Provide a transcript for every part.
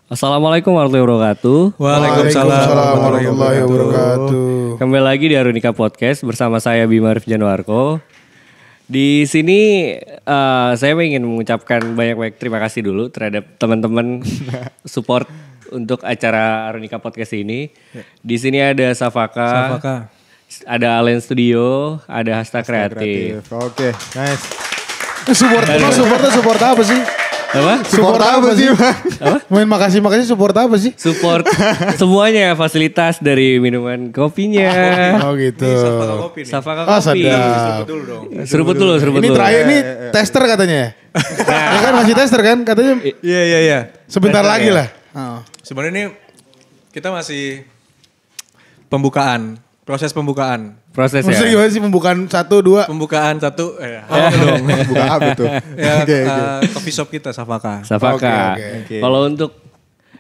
Assalamualaikum warahmatullahi wabarakatuh. Waalaikumsalam warahmatullahi wabarakatuh. Kembali lagi di Arunika Podcast bersama saya Bima Arif Januarko. Di sini saya ingin mengucapkan banyak-banyak terima kasih dulu terhadap teman-teman support untuk acara Arunika Podcast ini. Di sini ada Safaka. Ada Alen Studio, ada Hasta Kreatif. Oke, nice. Support apa sih? Apa? Support apa sih? Apa? Main makasih support apa sih? Support semuanya, fasilitas dari minuman kopinya. Oh gitu. Safaka Ah, Kopi. sadap. Seruput dulu. Ini terakhir ini tester katanya ya? Ya kan masih tester kan? Katanya Iya. sebentar lagi lah. Sebenarnya ini kita masih proses pembukaan. Proses Maksudnya ya. gimana sih pembukaan 1, 2? Pembukaan satu, Dong, buka apa tuh? coffee shop kita Safaka. Safaka. Oke. Kalau untuk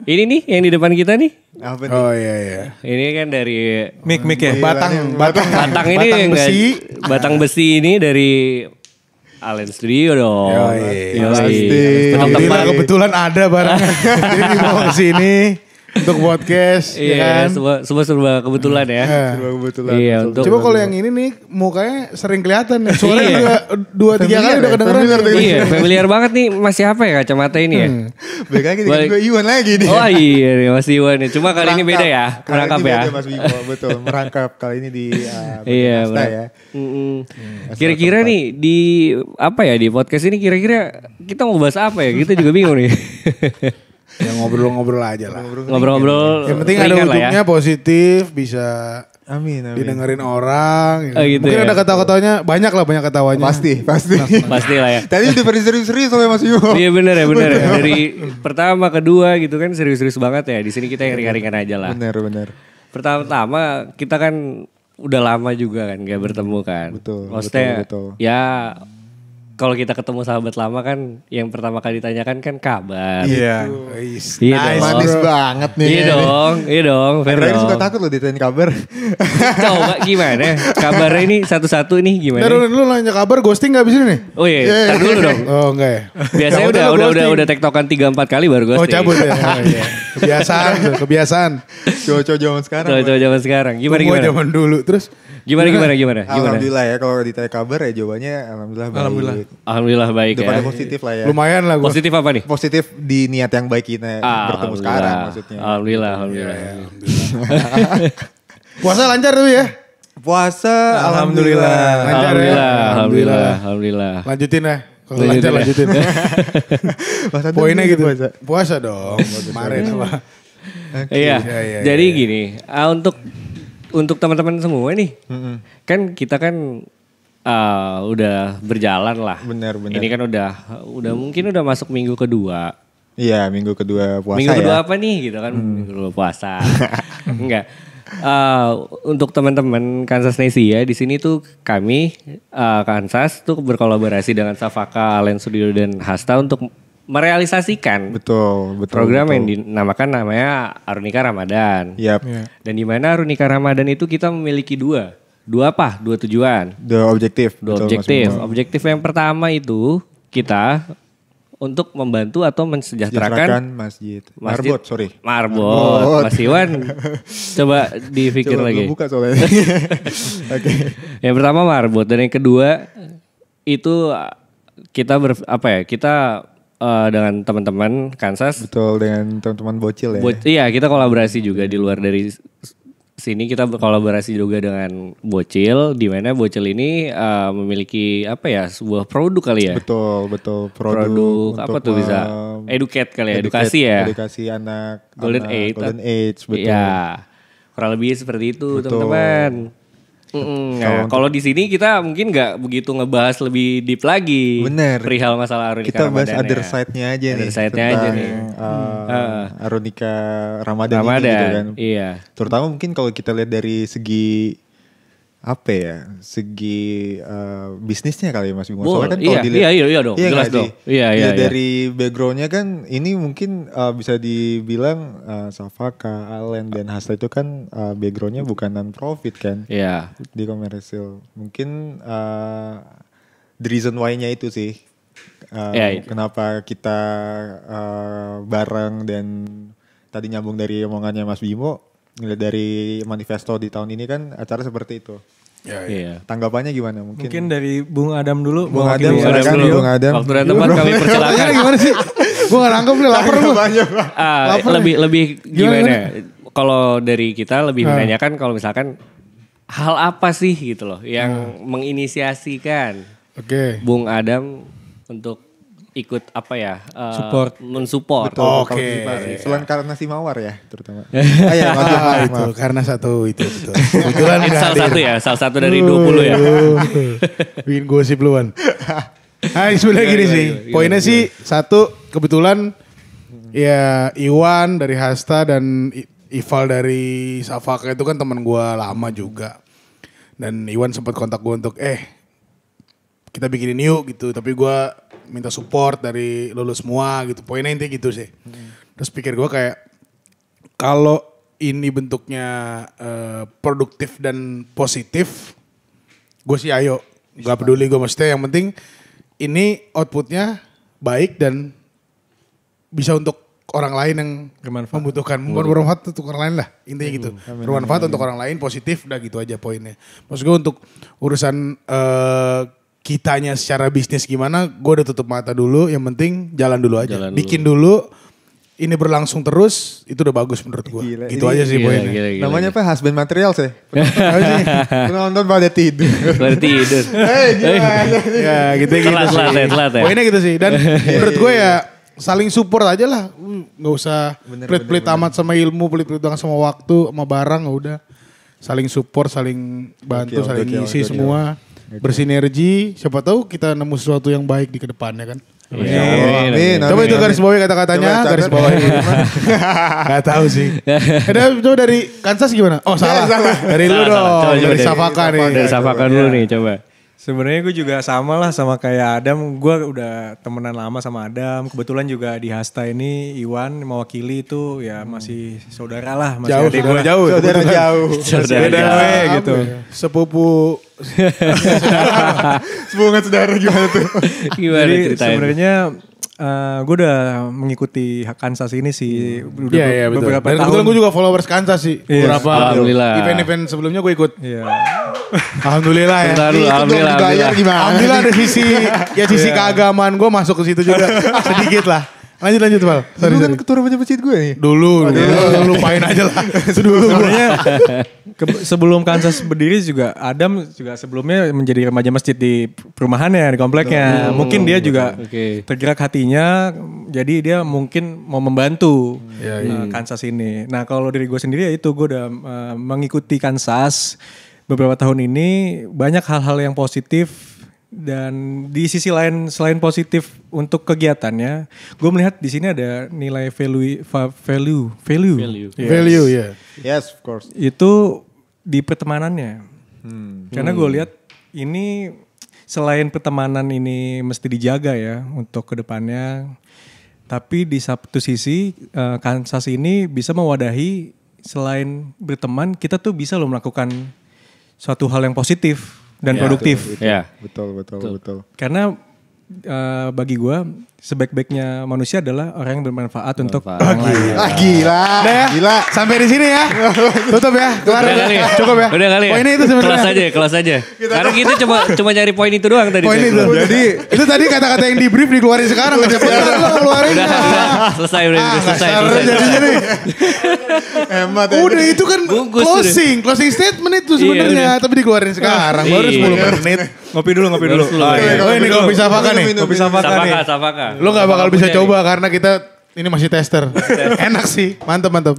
ini nih yang di depan kita nih. Apa nih? Oh iya. Ini kan dari Mik ya. Batang ini besi. Batang besi ini dari Alen Studio dong. Yoi. Pasti. Alhamdulillah kebetulan ada barangnya. Jadi dibawa ke sini untuk podcast, ya Iya, kan? semua serba kebetulan ya. Kebetulan. Iya, untuk Coba kalau yang ini nih mukanya sering kelihatan nih. Suaranya Iya. juga 2-3 kali udah kedengeran. iya, familiar banget nih masih apa ya kacamata ini ya? Baik lagi dengan gue Iwan lagi nih. Oh iya nih Mas Iwan nih. Cuma kali ini beda ya, Kali merangkap ini ya. beda, Mas Bimo, betul. Merangkap kali ini di Iya, Asta benar. ya. Kira-kira nih di apa ya di podcast ini kira-kira kita mau bahas apa ya? Kita juga bingung nih. Ya ngobrol-ngobrol aja lah. Ngobrol-ngobrol. Yang penting ada ringan lah ya. ujungnya positif, bisa Amin. didengerin orang. Gitu. Oh, gitu Mungkin ya. ada kata-katanya, banyak ketawanya. Pasti. Pasti lah ya. Tadi udah pada serius-serius sama Mas Bimo. Iya bener ya. Dari pertama kedua gitu kan serius-serius banget ya. Di sini kita yang ringan-ringan aja lah. Bener. Pertama-tama kita kan udah lama juga kan gak bertemu kan. Betul, Maksudnya betul. ya kalau kita ketemu sahabat lama kan yang pertama kali ditanyakan kan kabar. Iya. Iya Nice, dong. Manis banget nih. Iya dong. Fair Akhirnya dong. suka takut loh ditanya kabar. Coba gimana? Kabarnya ini satu-satu nih gimana? Ntar lu nanya kabar ghosting gak abis ini nih? Oh iya, tar dulu dong. Oh enggak ya? Biasanya Ya lu ghosting. udah tektokan 3-4 kali baru Oh ghosting. cabut ya? Oh, iya. Kebiasaan. Cowok-cowok zaman sekarang. Cowok-cowok zaman sekarang. Gimana? Gua zaman dulu. Terus Gimana? Alhamdulillah ya kalau ditanya kabar ya jawabannya alhamdulillah baik. Alhamdulillah baik Udah ya. pada positif lah ya. lumayan lah gue. Positif apa nih? Positif di niat yang baik kita bertemu sekarang maksudnya. Alhamdulillah. Puasa lancar tuh ya? Puasa Alhamdulillah. Lancar ya? Alhamdulillah. Lanjutin ya. Kalau lancar lanjutin. Puasa Poinnya dulu, gitu. puasa. Puasa dong. Kemarin apa? Iya. Iya. Jadi gini, untuk teman-teman semua nih, kan kita kan udah berjalan lah. Benar. Ini kan udah mungkin udah masuk minggu kedua. Iya minggu kedua puasa Minggu kedua ya. apa nih gitu kan? Minggu kedua puasa. Enggak. Untuk teman-teman Kansas Nesia di sini tuh kami Kansas tuh berkolaborasi dengan Safaka, Alen Studio dan Hasta untuk merealisasikan Betul. program yang namanya Arunika Ramadan. Yap. Dan di mana Arunika Ramadan itu kita memiliki dua tujuan. Dua objektif. Dua Betul, Mas objektif. Bimo. Objektif yang pertama itu kita untuk membantu atau mensejahterakan masjid. Masjid. Marbot. Mas Iwan. Coba dipikir Coba lagi. belum buka soalnya. Oke. Yang pertama marbot dan yang kedua itu kita dengan teman-teman Kansas. Betul dengan teman-teman bocil ya. Iya, kita kolaborasi juga di luar dari sini kita berkolaborasi juga dengan Bocil, di mana Bocil ini memiliki sebuah produk kali ya. Betul. Produk apa tuh bisa educate kali ya, edukasi ya. Edukasi anak Golden Age, betul. Iya. Kurang lebih seperti itu, Betul. teman-teman. Nah, kalau di sini kita mungkin nggak begitu ngebahas lebih deep lagi. Bener. Perihal masalah Arunika Kita bahas Ramadan other ya. side-nya aja nih. Other side-nya aja nih. Arunika Ramadan ini gitu kan. Iya. Terutama mungkin kalau kita lihat dari segi segi bisnisnya kali ya Mas Bimo. Soalnya kan kalau dilihat iya dong, jelas nggak dong. sih? Iya. Dari backgroundnya kan ini mungkin bisa dibilang Safaka, Alen dan Hasta itu kan backgroundnya bukan non profit kan. Iya. Di komersil. Mungkin the reason why-nya itu sih. Itu. Kenapa kita bareng dan tadi nyambung dari omongannya Mas Bimo, ngeliat dari manifesto di tahun ini kan acara seperti itu. Iya. Tanggapannya gimana? Mungkin dari Bung Adam dulu. Bung mewakili Adam, silakan dulu. Bung Adam. Waktu dan tempat kami persilakan. Pertanyaannya gimana sih? Gue gak nangkep nih, lapar gue. Lebih gimana? Kalau dari kita lebih menanyakan kalau misalkan hal apa sih gitu loh yang menginisiasikan Oke. Bung Adam untuk ikut apa ya? Mensupport. Oke. Selain karena si Mawar ya terutama. Itu karena satu itu. Betul. Kebetulan Itu nggak salah hadir. satu ya, salah satu dari 20 ya. Bikin gosip luan. Nah sebenarnya gini sih. Poinnya sih satu kebetulan ya Iwan dari Hasta dan Ival dari Safaka itu kan teman gue lama juga. Dan Iwan sempat kontak gue untuk kita bikinin yuk gitu. Tapi gue minta support dari lulus semua gitu. Poinnya intinya gitu sih. Terus pikir gue kayak kalau ini bentuknya produktif dan positif, gue sih ayo. Gak peduli gue maksudnya yang penting ini outputnya baik dan bisa untuk orang lain yang membutuhkan. Bermanfaat untuk orang lain lah intinya gitu. Bermanfaat untuk orang lain positif udah gitu aja poinnya. Maksud gue untuk urusan kitanya secara bisnis gimana, gue udah tutup mata dulu. Yang penting jalan dulu aja. Bikin dulu, ini berlangsung terus, itu udah bagus menurut gue. Gitu aja sih poinnya. Namanya apa? Husband Materials ya? Penonton pada tidur. Ya gitu sih. Telat ya. Poinnya gitu sih. Dan menurut gue ya saling support aja lah. Gak usah pelit-pelit amat sama ilmu, pelit-pelit banget sama waktu, sama barang, udah. Saling support, saling bantu, saling ngisi semua. Bersinergi, siapa tahu kita nemu sesuatu yang baik di kedepannya kan. Amin. Coba itu garis bawahi kata-katanya, garis bawahi. Gak tahu sih. Coba dari Kansas gimana? Oh salah. Dari lu dong, dari Safaka nih. Dari Safaka dulu nih coba. Sebenarnya gue juga sama lah sama kayak Adam. Gue udah temenan lama sama Adam. Kebetulan juga di Hasta ini Iwan mewakili itu ya masih saudara lah. Masih Jauh, adik saudara gue. jauh. Saudara gitu. Sepupu. Hubungan saudara gimana tuh? Gimana Jadi ceritanya? sebenarnya gue udah mengikuti Kansas ini sih udah Iya betul. beberapa Dan tahun. kebetulan gue juga followers Kansas sih. Beberapa Alhamdulillah. event-event sebelumnya gue ikut. Iya. Alhamdulillah ya. Bentar dulu, alhamdulillah. Alhamdulillah ada sisi keagamaan gue masuk ke situ juga sedikit lah. Lanjut Val. Dulu kan ketua masjid gue nih. Dulu lupain aja lah. Dulu Sebenarnya sebelum Kansas berdiri juga Adam juga sebelumnya menjadi remaja masjid di perumahannya di kompleknya. Mungkin dia juga tergerak hatinya, jadi dia mungkin mau membantu Kansas ini. Nah kalau dari gue sendiri ya itu gue udah mengikuti Kansas beberapa tahun ini, banyak hal-hal yang positif. Dan di sisi lain selain positif untuk kegiatannya, gue melihat di sini ada nilai value. Value ya. Yes, of course. Itu di pertemanannya. Karena gue lihat ini selain pertemanan ini mesti dijaga ya untuk kedepannya. Tapi di satu sisi Kansas ini bisa mewadahi selain berteman kita tuh bisa loh melakukan suatu hal yang positif dan produktif. Ya. Betul. Karena bagi gue sebaik-baiknya manusia adalah orang yang bermanfaat untuk orang lain. Gila. Gila. Sampai di sini ya. Tutup ya. Kelar. Udah kali ya? Cukup ya. Udah kali ya? Poinnya itu sebenarnya. Kelas aja. Karena kita cuma nyari poin itu doang tadi. Poin itu. Jadi itu tadi kata-kata yang di brief dikeluarin sekarang. Keluarin. Udah selesai. Jadinya nih. Hemat ya. Udah itu kan Bungkus closing statement itu sebenarnya. Tapi dikeluarin sekarang. Baru 10 menit. Ngopi dulu. Oh ini kopi Safaka nih. Kopi Safaka nih. Safaka. Lo gak bakal bisa coba karena kita ini masih tester. Enak sih. Mantap.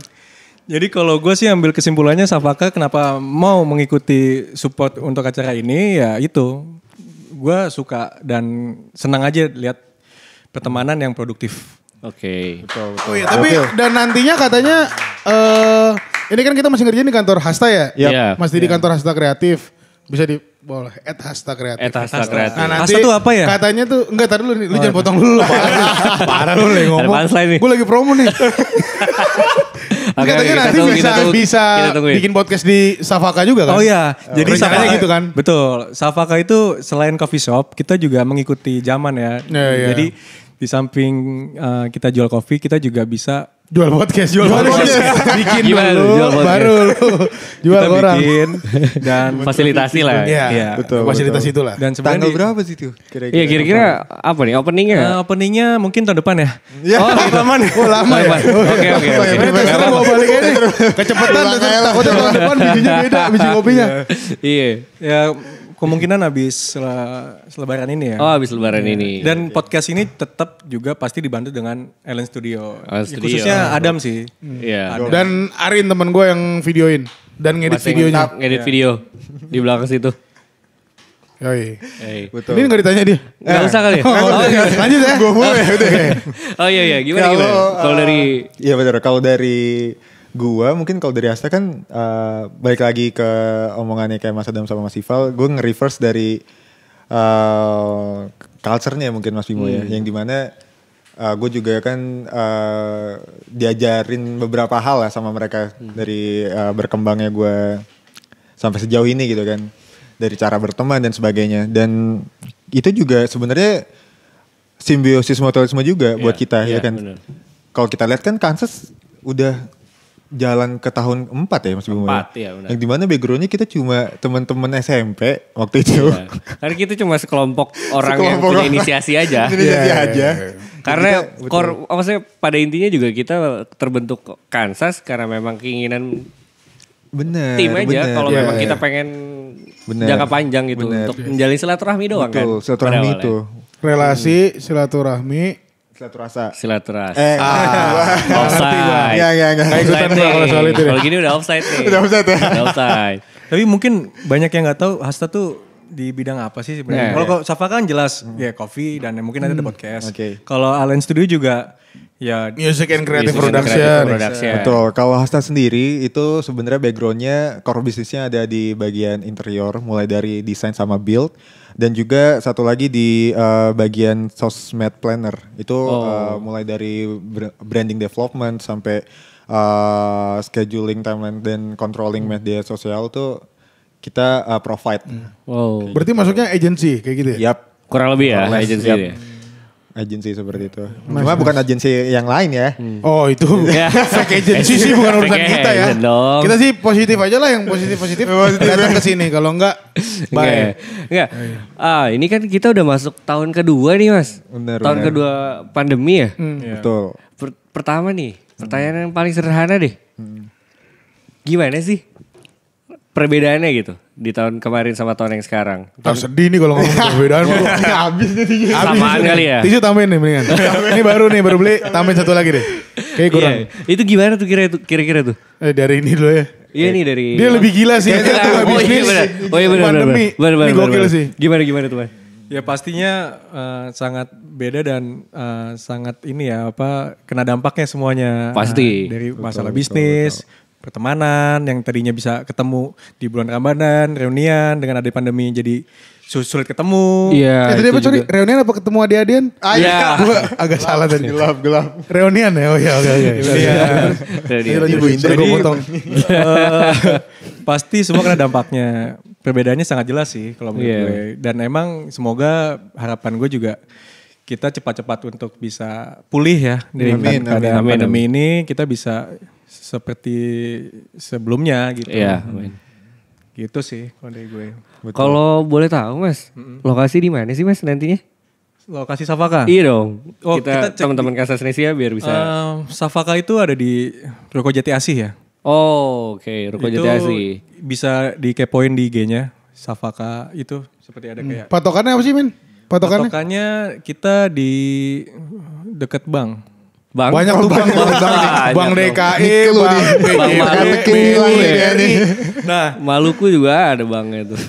Jadi kalau gue sih ambil kesimpulannya Safaka kenapa mau mengikuti support untuk acara ini ya itu. Gue suka dan senang aja lihat pertemanan yang produktif. Oke. Oh iya, tapi dan nantinya katanya ini kan kita masih ngerjain di kantor Hasta ya? Iya. Masih di kantor Hasta Kreatif. Bisa di boleh @Hasta Kreatif. Hasta Kreatif. Nah, nanti Hasta tuh apa ya? Katanya tuh enggak tadi dulu nih, lu jangan potong dulu. Parah lu nih ngomong. Ada punchline nih. Gue lagi promo nih. Oke, Katanya kita nanti tunggu, kita tungguin. bikin podcast di Safaka juga kan? Oh iya, jadi rencananya Safaka gitu kan? Betul, Safaka itu selain coffee shop, kita juga mengikuti zaman ya. Iya. Jadi di samping kita jual kopi, kita juga bisa Jual podcast. Bikin Gimana dulu, jual podcast? baru lu jual Kita orang. bikin dan Fasilitasi lah. Iya, betul, fasilitas betul. itulah. dan sebenarnya Tanggal berapa sih tuh? Iya kira-kira apa nih openingnya? openingnya mungkin tahun depan ya. Oh, lama nih. Oh lama ya? Oke. Terserah bawa balik aja nih. Kecepatan takutnya tahun depan bijinya beda, biji kopinya. Iya. Ya kemungkinan habis selebaran ini ya. Oh habis lebaran ini. Dan podcast ini tetap juga pasti dibantu dengan Ellen Studio. Ellen Ya, Studio. khususnya Adam sih. Iya. Dan Arin teman gue yang videoin dan ngedit Masih videonya. ngedit video di belakang situ. Yoi. Betul. Ini nggak ditanya dia. Nggak usah kali ya? Lanjut ya. Gue mulai udah. Oh iya gimana? Kalau dari Iya betul. Kalau dari gua mungkin kalau dari Asta kan balik lagi ke omongannya kayak Mas Adam sama Mas Ival, gue nge-reverse dari culture-nya mungkin Mas Bimo ya, yang dimana gue juga kan diajarin beberapa hal lah sama mereka dari berkembangnya gue sampai sejauh ini gitu kan, dari cara berteman dan sebagainya, dan itu juga sebenarnya simbiosis mutualisme juga buat kita ya kan. bener. Kalau kita lihat kan Kansas udah jalan ke tahun 4 ya Mas Bimo. 4, iya, benar. Yang dimana backgroundnya kita cuma teman-teman SMP waktu itu. Iya. Karena kita cuma sekelompok orang yang Sekelompok punya orang. inisiasi aja. Inisiasi aja. Karena Kita- maksudnya pada intinya juga kita terbentuk Kansas karena memang keinginan Bener. tim aja. bener. Kalau Iya, memang iya. kita pengen Bener. jangka panjang gitu Bener. untuk menjalin silaturahmi doang kan. Betul, silaturahmi pada awalnya. itu. Relasi, silaturahmi. Silaturasa. Silaturahmi. Offside. Iya. Nggak ikutan gua kalau soal itu deh. Kalau gini udah offside nih. Udah offside ya? Udah offside. Tapi mungkin banyak yang nggak tahu Hasta tuh di bidang apa sih Iya, sebenarnya. Kalau Safa kan jelas ya coffee dan mungkin ada podcast. Oke. Kalau Allen Studio juga ya Music and Creative Music and Production. Creative Production. Betul. Kalau Hasta sendiri itu sebenarnya backgroundnya core bisnisnya ada di bagian interior, mulai dari desain sama build, dan juga satu lagi di bagian sosmed planner. Itu mulai dari branding development sampai scheduling timeline dan controlling media sosial tuh kita provide. Wow. Berarti masuknya agency kayak gitu ya? Yap. Kurang lebih ya Kurang lebih, agensi yap. ya. Agensi seperti itu. Cuma bukan agensi yang lain ya. Oh itu Ya. fake agency sih bukan urusan Fake kita ya. agent dong. Kita sih positif aja lah, yang positif datang ke sini. Kalau enggak, bye. Enggak. Ini kan kita udah masuk tahun kedua nih Mas. Benar, Tahun benar. kedua pandemi ya. Betul. Pertama nih, pertanyaan yang paling sederhana deh. Gimana sih perbedaannya gitu di tahun kemarin sama tahun yang sekarang? Ntar sedih nih kalau ngomong perbedaan. Habis nih. Samaan kali ya? Tisu tambahin nih mendingan. Ini baru beli, tambahin satu lagi deh. Kayak kurang. Iya. Itu gimana tuh kira-kira tuh? Dari ini dulu ya. Iya nih dari. Dia lebih gila sih. Dia tuh Oh iya bisnis. benar. Oh iya benar. Pandemi. Ini gokil sih. Gimana tuh Mas? ya pastinya sangat beda dan sangat ini ya apa kena dampaknya semuanya. Pasti. Dari masalah bisnis, pertemanan yang tadinya bisa ketemu di bulan Ramadan, reunian dengan ada pandemi jadi sulit ketemu. Iya. Tadi apa sorry? Reunian apa ketemu adik-adian? Iya. Gue agak salah tadi. Gelap. Reunian ya? Oh iya oke. Iya. Ibu Indra gue potong. Pasti semua kena dampaknya. Perbedaannya sangat jelas sih kalau menurut Iya. gue. Dan emang semoga harapan gue juga kita cepat-cepat untuk bisa pulih ya dari Amin, keadaan amin. pandemi ini, kita bisa seperti sebelumnya gitu. Iya. Gitu sih kalau dari gue. Kalau boleh tahu Mas, lokasi di mana sih Mas nantinya? Lokasi Safaka? Iya dong. Oh, kita kita cek teman-teman Kansas Nesia biar bisa. Safaka itu ada di Ruko Jati Asih ya. Oh, oke. Ruko Itu Jati Asih. bisa dikepoin di IG-nya Safaka itu seperti ada kayak Patokannya apa sih men? Patokannya? patokannya kita di deket bank. Bang. Banyak tuh bang. Bang DKI, bang BRI. Nah, Maluku juga ada bangnya tuh.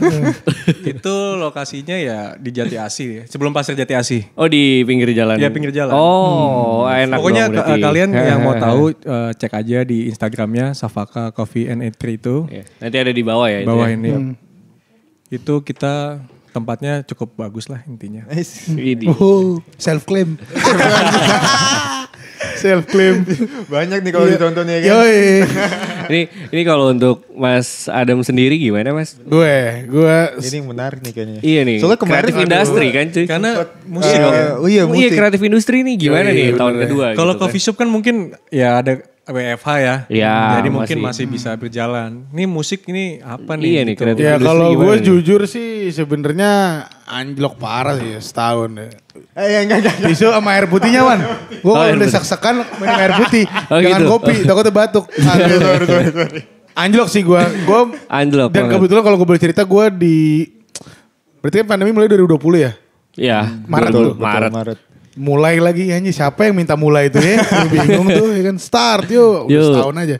itu lokasinya ya di Jati Asih ya. Sebelum pasar Jati Asih. Oh di pinggir jalan. Iya, pinggir jalan. Oh, enak Pokoknya dong berarti. kalian yang mau tahu cek aja di Instagramnya Safaka Coffee and Eatery itu. Iya, nanti ada di bawah ya. itu Bawah ya? ini. Itu kita tempatnya cukup bagus lah intinya. Widih. self claim. Self claim. Banyak nih kalau ditonton ya kan. Yoi. Ini kalau untuk Mas Adam sendiri gimana Mas? Gue Ini yang menarik nih kayaknya. Iya nih. Soalnya kemarin kreatif industri kan cuy. Karena musik. Oh Iya, iya musik. kreatif industri nih gimana nih tahun kedua? kalau gitu coffee shop kan mungkin ya ada WFH ya. Ya, Jadi mungkin masih bisa berjalan. Ini musik ini apa nih? Iya nih, gitu. kreatif. ya industri kalau gimana gue nih? jujur sih sebenarnya anjlok parah sih setahun ya. Enggak. Tisu sama air putihnya man. Gue kalau air udah putih. saksekan minum air putih. Oh, Jangan gitu. kopi, takutnya batuk. Sorry. Anjlok sih gue. Anjlok Dan banget. kebetulan kalau gue boleh cerita gue berarti kan pandemi mulai 2020 ya. Iya. Maret Betul, tuh. Maret. Mulai lagi anjing siapa yang minta mulai itu ya? Gue bingung tuh ya kan start yuk. Udah Yuk. setahun aja.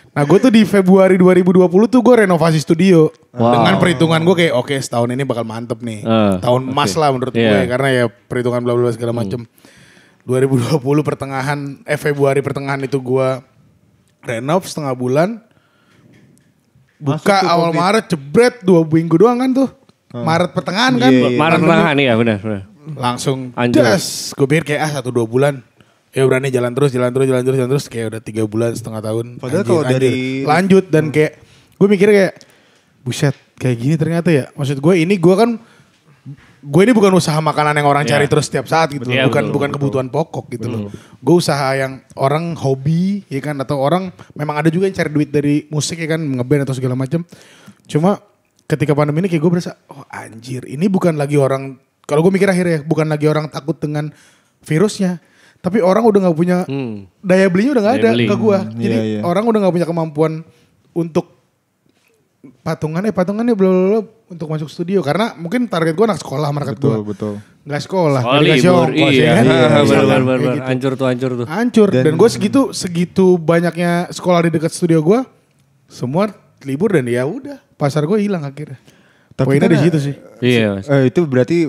Nah gue tuh di Februari 2020 tuh gue renovasi studio. Wow. Dengan perhitungan gue kayak oke setahun ini bakal mantep nih. Tahun emas lah menurut gue Iya. karena ya perhitungan bla bla segala macem. 2020 Februari pertengahan itu gue renov setengah bulan. Buka awal Maret jebret 2 minggu doang kan tuh. Maret pertengahan kan. Iya, iya. Maret tengah nih ya benar. Langsung Anjlok. das. Gue pikir kayak 1-2 bulan. Ya berani jalan terus. Kayak udah 3 bulan setengah tahun. Padahal kalau dari- lanjut dan kayak gue mikir kayak buset kayak gini ternyata ya. Maksud gue ini ini bukan usaha makanan yang orang cari terus setiap saat gitu. Iya, bukan betul. kebutuhan pokok gitu loh. Gue usaha yang orang hobi ya kan atau orang memang ada juga yang cari duit dari musik ya kan ngeband atau segala macam. Cuma ketika pandemi ini kayak gue berasa oh anjir ini bukan lagi orang kalau gue mikir akhirnya bukan lagi orang takut dengan virusnya. Tapi orang udah gak punya daya belinya udah gak Daya ada beli. ke gue. Jadi Iya. orang udah gak punya kemampuan untuk patungannya bla bla bla untuk masuk studio. Karena mungkin target gue anak sekolah market gue. Betul. Gak sekolah. Oh Gak dikasih libur, ongkos, iya. ya kan? Benar, Kayak gitu. hancur tuh. Hancur. Dan gue segitu banyaknya sekolah di dekat studio gue. Semua libur dan ya udah. Pasar gue hilang akhirnya. Tapi Poinnya kan, di situ sih. Iya Mas. Itu berarti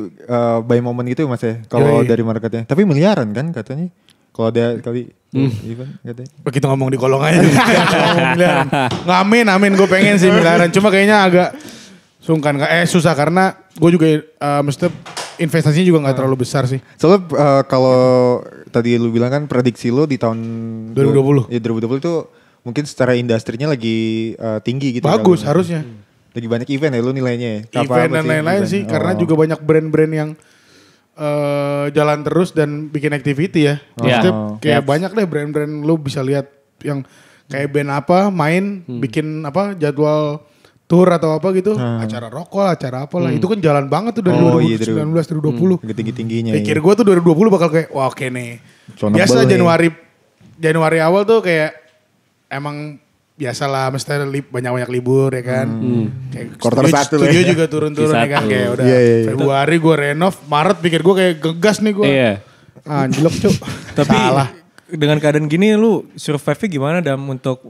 by moment gitu Mas ya. Kalau Yoi. dari marketnya. Tapi miliaran kan katanya. Kalau ada kali event katanya. Begitu ngomong di kolong aja. Ngomong miliaran. Nggak, amin. Gue pengen sih miliaran. Cuma kayaknya agak sungkan. Susah karena gue juga mesti investasinya juga nggak terlalu besar sih. Soalnya kalau tadi lu bilang kan prediksi lu di tahun 2020. Ya 2020 itu mungkin secara industrinya lagi tinggi gitu. Bagus kalau- harusnya. Lagi banyak event ya lu nilainya ya? Event dan lain-lain sih. Karena juga banyak brand-brand yang jalan terus dan bikin activity ya. Maksudnya kayak banyak deh brand-brand lu bisa lihat yang kayak band apa main bikin apa jadwal tour atau apa gitu, acara rokok lah, acara apa lah. Itu kan jalan banget tuh dari Oh, iya, 2019 2020. Tinggi-tingginya. Pikir ya. gue tuh 2020 bakal kayak wah oke nih. Conable Biasa nih. Januari awal tuh kayak emang biasalah mesti banyak-banyak libur ya kan. Kayak Quarter satu lah studio ya. juga turun-turun ya kan Q1. kayak udah Iya, iya, iya. Februari gue renov, Maret pikir gue kayak gegas nih gue. Iya. Anjlok cuk. Tapi Salah. dengan keadaan gini lu survive-nya gimana Dam untuk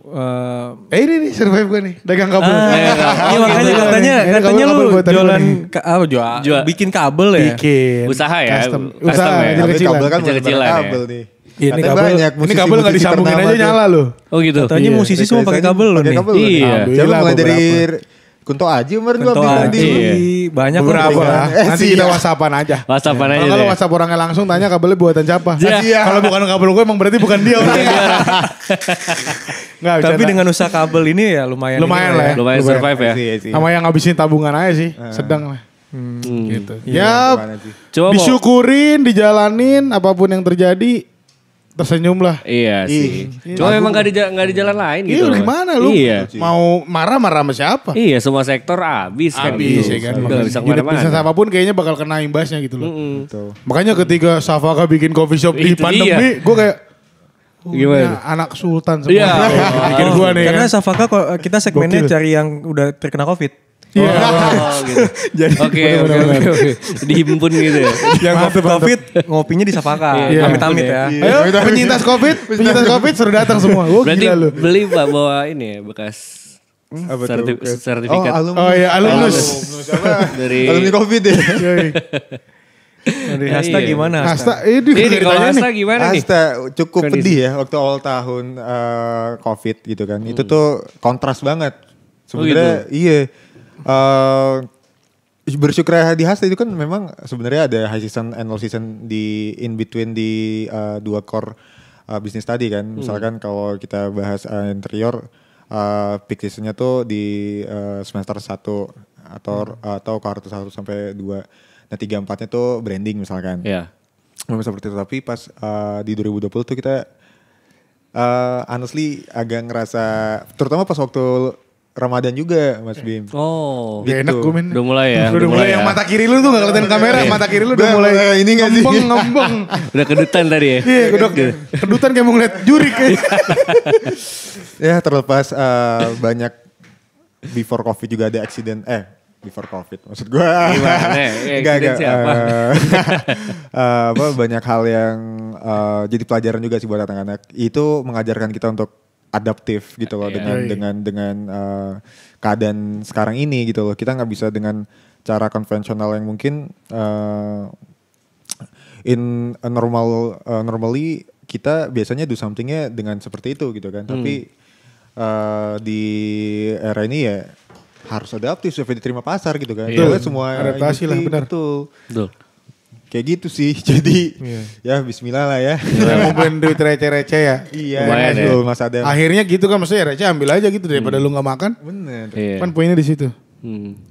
Ini nih survive gue nih, dagang kabel. Iya makanya gitu. katanya Ini katanya kabel lu buat tadi jualan nih. jual bikin kabel ya. Bikin. Usaha ya? Custom. Custom Usaha ya? Tapi kecil-kecilan. kabel kan Kecil-kecilan bener-bener ya. kabel nih. Ini Katanya kabel, banyak ini kabel nggak musisi-musisi disambungin ternama aja tuh. nyala loh. Oh gitu. Katanya Iya, musisi semua pakai kabel lu Pakai nih. kabel lu nih. Iya. Jangan Alhamdulillah mulai dari beberapa. Kunto Aji kemarin gua Contoh bingung aja. di Iya. Banyak Beberapa lah. Nanti kita Iya. whatsappan aja. WhatsAppan aja Kalau deh. WhatsApp orangnya langsung tanya kabelnya buatan siapa. Iya. Kalau bukan kabel gue emang berarti bukan dia orangnya. Nggak, Tapi bercanda. dengan usaha kabel ini ya lumayan. Lumayan ini lah ya. Lumayan survive ya. Iya. Sama yang ngabisin tabungan aja sih. Sedang lah. Gitu. Ya gimana sih? Coba mau. disyukurin, dijalanin apapun yang terjadi. Tersenyum lah. Iya sih. Cuma memang gak di jalan lain Iya gitu. udah Mas. gimana lu? Iya. Mau marah-marah sama siapa? Iya semua sektor habis kan. Habis gitu. ya kan. Udah gak bisa Unit bisnis kemana-mana. apapun kayaknya bakal kena imbasnya gitu loh. Betul. Makanya ketika Safaka bikin coffee shop di Itu pandemi, gue kayak Gimana? ini anak sultan semua. Iya. Pikir gue nih Karena kan. Safaka kok kita segmennya Gokil. cari yang udah terkena Covid. Iya. Oh gitu. Jadi Oke. Dihimpun gitu ya. Yang Mantep, mantep. Covid ngopinya di Safaka. Iya. Amit-amit ya. Ayo penyintas COVID suruh datang semua. Oh Berarti gila lu. beli Pak bawa ini ya bekas Apa tuh? sertifikat alumni. Oh iya alumnus. dari Alumni Covid ya. Yoi. Dari Hasta Iya. gimana Hasta, Hasta? ini ini kalau ditanya Hasta nih. gimana nih? Hasta cukup Kondisi. pedih ya waktu awal tahun Covid gitu kan. Itu tuh kontras banget. Sebenarnya iya. Bersyukur di Hasta itu kan memang sebenarnya ada high season and low season di in between di dua core bisnis tadi kan. Misalkan kalau kita bahas interior peak seasonnya tuh di semester 1 atau kuartal 1 sampai 2. Nah 3-4-nya tuh branding misalkan. Iya. Memang seperti itu, tapi pas di 2020 tuh kita honestly agak ngerasa, terutama pas waktu Ramadan juga Mas Bim. Oh. Gak enak gue men. Udah mulai ya. Udah mulai yang mata kiri lu tuh gak kelihatan kamera. Mata kiri lu udah mulai ini gak sih? ngembang. Udah kedutan tadi ya. Iya udah kedutan kayak mau ngeliat jurik. Ya terlepas banyak before COVID juga ada accident. Before COVID maksud gue. Gimana? Enggak. Siapa? Banyak hal yang jadi pelajaran juga sih buat anak-anak. Itu mengajarkan kita untuk adaptif gitu loh dengan keadaan sekarang ini gitu loh. Kita nggak bisa dengan cara konvensional yang mungkin in a normally kita biasanya do somethingnya dengan seperti itu gitu kan. Tapi di era ini ya harus adaptif supaya diterima pasar gitu kan. Soalnya semua adaptasi lah benar. Betul. Kayak gitu sih. Jadi ya bismillah lah ya. Ngumpulin duit receh-receh ya. Iya. Lumayan ya. Mas Adam. Akhirnya gitu kan maksudnya receh ambil aja gitu daripada lu gak makan. Bener. Iya. Kan poinnya di situ.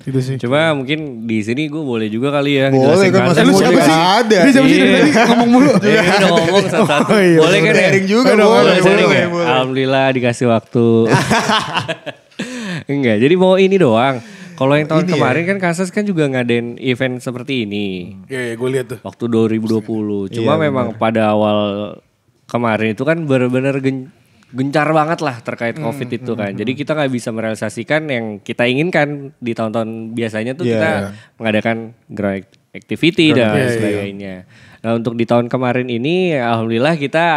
Gitu sih. Coba mungkin di sini gue boleh juga kali ya. Boleh ngejelasin kan, konsep. Mas. Lu siapa sih? Ada. Ini siapa sih dari tadi ngomong mulu. Iya, udah ngomong satu-satu. Oh, iya. Boleh kan ya? Sharing juga, Boleh boleh, sharing ya? boleh. Alhamdulillah dikasih waktu. Enggak, jadi mau ini doang. Kalau yang tahun kemarin kan Kansas kan juga ngadain event seperti ini. Iya, gue lihat tuh. Waktu 2020. Cuma memang pada awal kemarin itu kan benar-benar gencar banget lah terkait COVID itu kan. Jadi kita nggak bisa merealisasikan yang kita inginkan di tahun-tahun biasanya tuh kita mengadakan ground activity dan sebagainya. Nah untuk di tahun kemarin ini alhamdulillah kita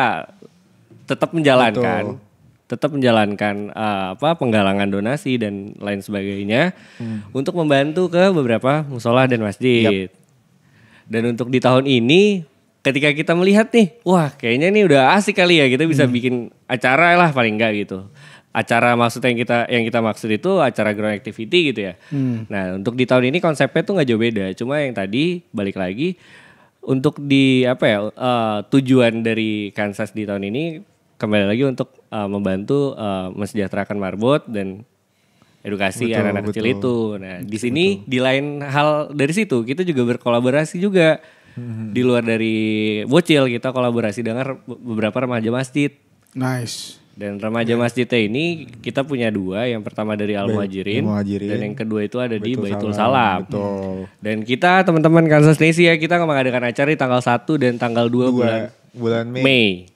tetap menjalankan. Tetap menjalankan penggalangan donasi dan lain sebagainya untuk membantu ke beberapa musola dan masjid. Dan untuk di tahun ini ketika kita melihat nih, wah kayaknya ini udah asik kali ya kita bisa bikin acara lah paling enggak gitu. Acara maksudnya yang kita maksud itu acara ground activity gitu ya. Nah untuk di tahun ini konsepnya tuh nggak jauh beda. Cuma yang tadi balik lagi untuk di tujuan dari Kansas di tahun ini kembali lagi untuk membantu mensejahterakan marbot dan edukasi anak-anak kecil itu. Nah, di sini di lain hal dari situ kita juga berkolaborasi juga. Di luar dari bocil kita kolaborasi dengan beberapa remaja masjid. Nice. Dan remaja masjidnya ini kita punya 2, yang pertama dari Al-Muhajirin dan yang kedua itu ada di Baitul Salam. Betul. Dan kita teman-teman Kansas Nesia kita mengadakan acara di tanggal 1 dan tanggal 2 bulan Mei.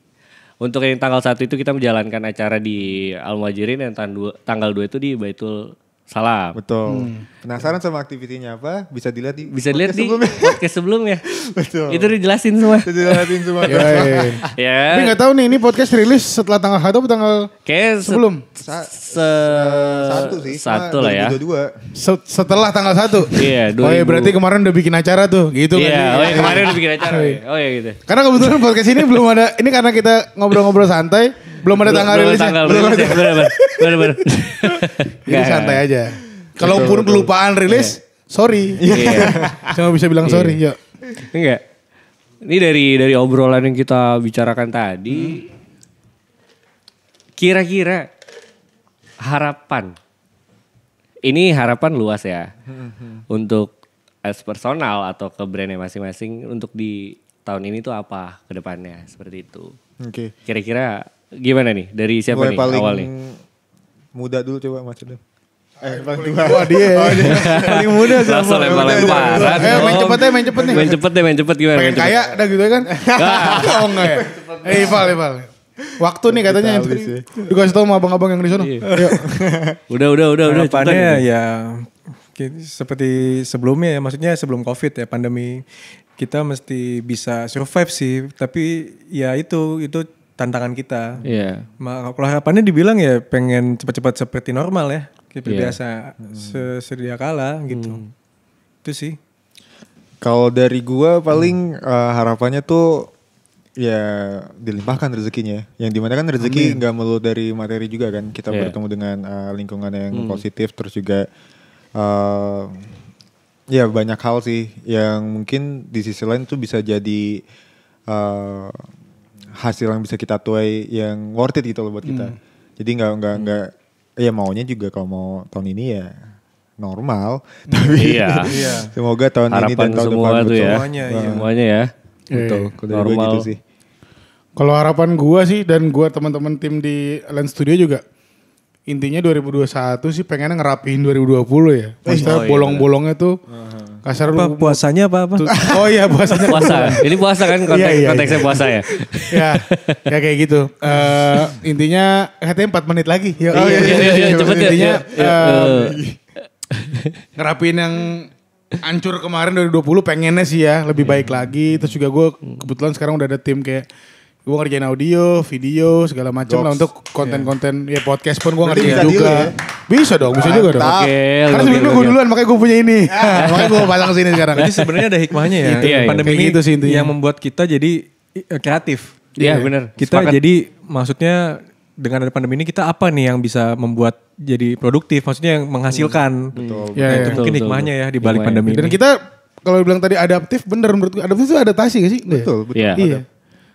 Untuk yang tanggal 1 itu kita menjalankan acara di Al-Muhajirin dan tanggal 2 itu di Baitul Salam. Betul. Penasaran sama aktivitinya apa? Bisa dilihat di podcast sebelumnya. Betul. Itu dijelasin semua. Dijelasin semua. Ya. Tapi gak tahu nih ini podcast rilis setelah tanggal 1 atau tanggal Kayak sebelum? Satu sih. Satu lah ya. 2022. Setelah tanggal 1? Iya. Oh ya berarti kemarin udah bikin acara tuh gitu kan. Iya. Oh ya kemarin udah bikin acara. Oh ya gitu. Karena kebetulan podcast ini belum ada. Ini karena kita ngobrol-ngobrol santai. Belum ada tanggal rilisnya. Bener-bener. Jadi santai aja. Kalaupun kelupaan rilis, sorry. Cuma bisa bilang sorry. Yuk. Enggak. Ini dari obrolan yang kita bicarakan tadi. Kira-kira harapan. Ini harapan luas ya. Untuk as personal atau ke brandnya masing-masing. Untuk di tahun ini tuh apa ke depannya. Seperti itu. Oke. Kira-kira gimana nih? Dari siapa nih paling awalnya? Muda dulu coba Mas Adam. Wah dia. Paling muda Langsung lempar-lemparan. Main cepet nih. Main cepet gimana? Pengen kaya dah gitu kan. Oh enggak ya. Ival. Waktu nih katanya. Dikasih tau sama abang-abang yang di sana. Yuk. Udah. Harapannya ya seperti sebelumnya ya. Maksudnya sebelum COVID ya, pandemi. Kita mesti bisa survive sih. Tapi ya itu tantangan kita. Iya. Kalau harapannya dibilang ya pengen cepat-cepat seperti normal ya. Seperti biasa sedia kala gitu. Itu sih. Kalau dari gua paling harapannya tuh ya dilimpahkan rezekinya. Yang dimana kan rezeki nggak melulu dari materi juga kan. Kita bertemu dengan lingkungan yang positif, terus juga ya banyak hal sih yang mungkin di sisi lain tuh bisa jadi hasil yang bisa kita tuai yang worth it gitu loh buat kita. Jadi nggak ya maunya juga kalau mau tahun ini ya normal. Tapi semoga tahun ini dan tahun semua depan tuh ya. Semuanya ya. Betul. Normal gitu sih. Kalau harapan gua sih dan gua teman-teman tim di Lens Studio juga intinya 2021 sih pengennya ngerapihin 2020 ya. Maksudnya bolong-bolongnya tuh kasar Apa puasanya apa? Oh iya puasanya. Puasa. Ini puasa kan konteksnya puasa ya. ya kayak gitu. Intinya katanya 4 menit lagi. Iya, cepet ya. Intinya ngerapiin yang hancur kemarin 2020 pengennya sih ya lebih baik lagi. Terus juga gue kebetulan sekarang udah ada tim kayak gue ngerjain audio, video, segala macam lah untuk konten-konten ya podcast pun gue ngerjain juga. Bisa dong, bisa juga dong. Karena sebelumnya gue duluan makanya gue punya ini. Makanya gue pasang sini sekarang. Jadi sebenarnya ada hikmahnya ya. Pandemi ini gitu sih intinya. yang membuat kita jadi kreatif. Iya benar. Kita jadi maksudnya dengan ada pandemi ini kita apa nih yang bisa membuat jadi produktif, maksudnya yang menghasilkan. Betul. Itu mungkin hikmahnya ya di balik pandemi ini. Dan kita kalau bilang tadi adaptif, bener menurut gue adaptif itu adaptasi gak sih? Betul. Iya.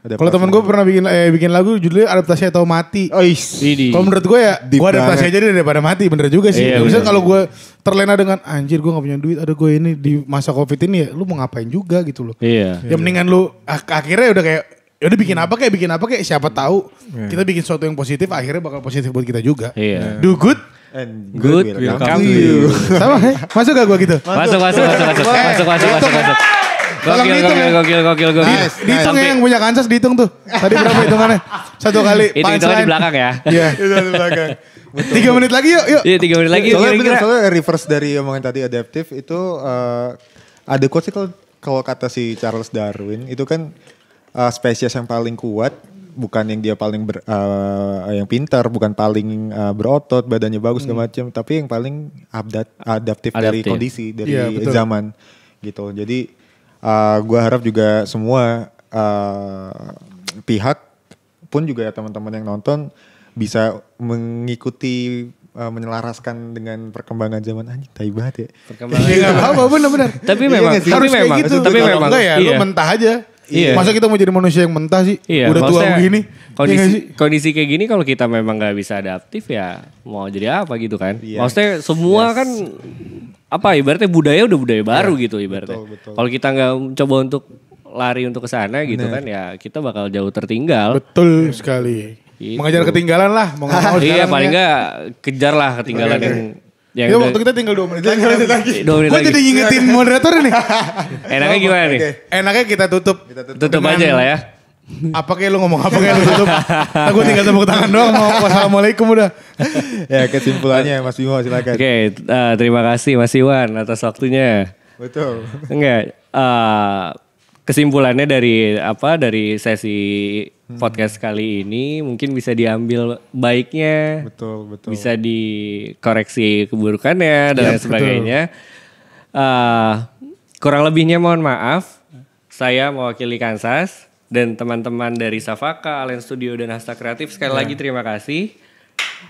Kalau teman gue pernah bikin lagu judulnya adaptasi atau mati. Kalau menurut gue ya, gue adaptasi aja daripada mati, bener juga sih. Misalnya kalau gue terlena dengan anjir gue gak punya duit, ada gue ini di masa covid ini ya, lu mau ngapain juga gitu loh. Iya. Ya mendingan lu akhirnya udah kayak yaudah bikin apa kayak siapa tahu kita bikin sesuatu yang positif akhirnya bakal positif buat kita juga. Iya. Do good and good will come to you. sama masuk gak gue gitu? Masuk. Gokil. Dihitung ya yang punya Kansas dihitung tuh. Tadi berapa hitungannya? 1 kali. Itu di belakang ya. Iya. Itu di belakang. 3 menit lagi yuk. Iya 3 menit lagi. Soalnya reverse dari omongan tadi adaptif itu ada quote sih kalau kata si Charles Darwin itu kan spesies yang paling kuat bukan yang dia paling yang pintar, bukan paling berotot, badannya bagus segala macam, tapi yang paling adaptif dari kondisi, dari zaman gitu. Jadi gue harap juga semua pihak pun juga teman-teman yang nonton bisa mengikuti menyelaraskan dengan perkembangan zaman anjing tai banget ya. Perkembangan. Iya apa benar. Tapi memang gitu. Tapi memang enggak ya, lu mentah aja. Iya. Masa kita mau jadi manusia yang mentah sih? Iya, udah tua begini. Kondisi kayak gini kalau kita memang nggak bisa adaptif ya mau jadi apa gitu kan? Iya. Maksudnya semua kan apa ibaratnya budaya udah budaya baru gitu ibaratnya. Kalau kita nggak coba untuk lari untuk ke sana gitu kan ya kita bakal jauh tertinggal. Betul sekali. Gitu. Mengajar ketinggalan lah. Iya paling nggak kejar lah ketinggalan yang ya, waktu kita tinggal 2 menit lagi. Gue jadi ngingetin moderator nih. Enaknya gimana nih? Enaknya kita tutup. Tutup aja lah ya. Apa kayak lu ngomong apa kayak lu tutup. Gue tinggal tepuk tangan doang mau wassalamualaikum udah. Ya kesimpulannya Mas Bimo silakan. Oke, terima kasih Mas Iwan atas waktunya. Betul. Enggak, kesimpulannya dari sesi podcast kali ini mungkin bisa diambil baiknya, betul. Bisa dikoreksi keburukannya dan lain sebagainya. Kurang lebihnya mohon maaf. Saya mewakili Kansas dan teman-teman dari Safaka, Lens Studio dan Hasta Kreatif sekali lagi terima kasih.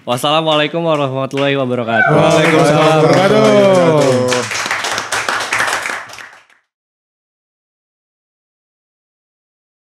Wassalamualaikum warahmatullahi wabarakatuh. Waalaikumsalam.